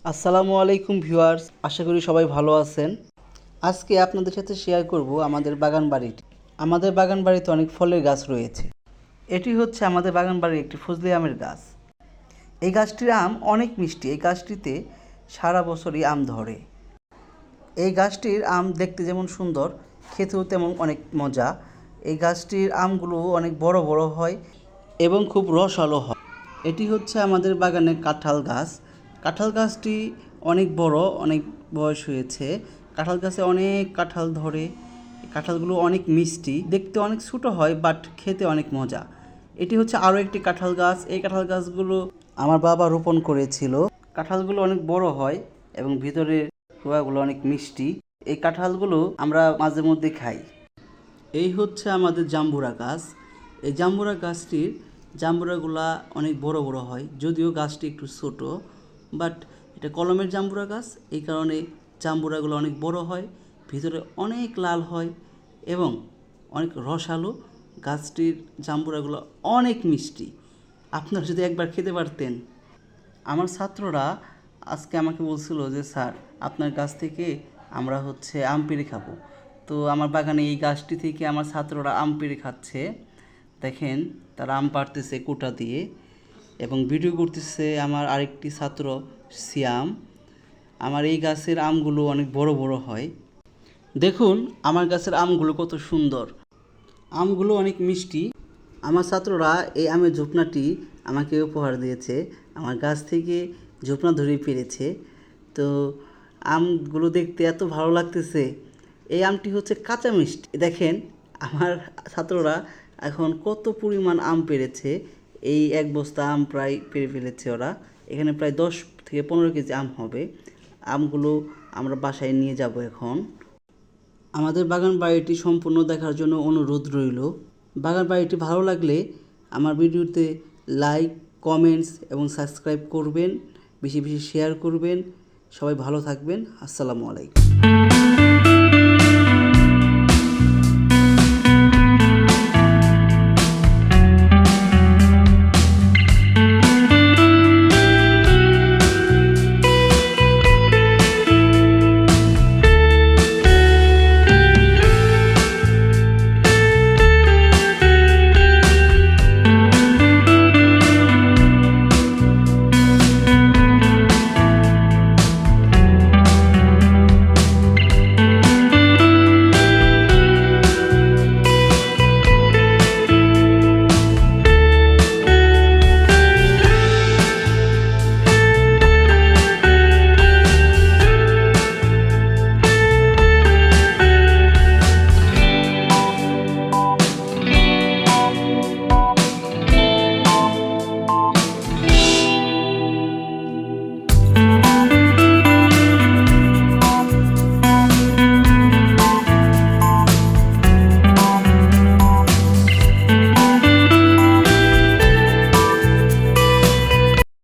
আসসালামু আলাইকুম ভিউয়ার্স, আশা করি সবাই ভালো আছেন। আজকে আপনাদের সাথে শেয়ার করব আমাদের বাগান বাড়িটি। আমাদের বাগান বাড়িতে অনেক ফলের গাছ রয়েছে। এটি হচ্ছে আমাদের বাগান বাড়ির একটি ফজলি আমের গাছ। এই গাছটির আম অনেক মিষ্টি। এই গাছটিতে সারা বছরই আম ধরে। এই গাছটির আম দেখতে যেমন সুন্দর, খেতেও তেমন অনেক মজা। এই গাছটির আমগুলো অনেক বড় বড় হয় এবং খুব রসালো হয়। এটি হচ্ছে আমাদের বাগানের কাঁঠাল গাছ। কাঁঠাল গাছটি অনেক বড়, অনেক বয়স হয়েছে। কাঁঠাল গাছে অনেক কাঁঠাল ধরে। কাঁঠালগুলো অনেক মিষ্টি, দেখতে অনেক ছোটো হয় বাট খেতে অনেক মজা। এটি হচ্ছে আরও একটি কাঁঠাল গাছ। এই কাঁঠাল গাছগুলো আমার বাবা রোপণ করেছিল। কাঁঠালগুলো অনেক বড় হয় এবং ভিতরের খোয়াগুলো অনেক মিষ্টি। এই কাঁঠালগুলো আমরা মাঝে মধ্যে খাই। এই হচ্ছে আমাদের জাম্বুরা গাছ। এই জাম্বুরা গাছটির জাম্বুরাগুলা অনেক বড় বড় হয়, যদিও গাছটি একটু ছোট, বাট এটা কলমের জাম্বুরা গাছ। এই কারণে জাম্বুরাগুলো অনেক বড় হয়, ভিতরে অনেক লাল হয় এবং অনেক রসালো। গাছটির জাম্বুরাগুলো অনেক মিষ্টি। আপনারা যদি একবার খেতে পারতেন। আমার ছাত্ররা আজকে আমাকে বলছিল যে স্যার, আপনার গাছ থেকে আমরা হচ্ছে আম পেড়ে খাবো। তো আমার বাগানে এই গাছটি থেকে আমার ছাত্ররা আম পেড়ে খাচ্ছে। দেখেন, তারা আম পাড়তেছে কোটা দিয়ে এবং ভিডিও করতেছে আমার আরেকটি ছাত্র সিয়াম। আমার এই গাছের আমগুলো অনেক বড় বড় হয়। দেখুন আমার গাছের আমগুলো কত সুন্দর। আমগুলো অনেক মিষ্টি। আমার ছাত্ররা এই আমের ঝোপনাটি আমাকে উপহার দিয়েছে। আমার গাছ থেকে ঝোপনা ধরেই পেরেছে। তো আমগুলো দেখতে এত ভালো লাগতেছে। এই আমটি হচ্ছে কাঁচা মিষ্টি। দেখেন আমার ছাত্ররা এখন কত পরিমাণ আম পেরেছে। এই এক বস্তা আম প্রায় পেরে ফেলেছে ওরা। এখানে প্রায় 10 থেকে 15 কেজি আম হবে। আমগুলো আমরা বাসায় নিয়ে যাব এখন। আমাদের বাগান বাড়িটি সম্পূর্ণ দেখার জন্য অনুরোধ রইল। বাগান বাড়িটি ভালো লাগলে আমার ভিডিওতে লাইক, কমেন্টস এবং সাবস্ক্রাইব করবেন, বেশি বেশি শেয়ার করবেন। সবাই ভালো থাকবেন। আসসালামু আলাইকুম।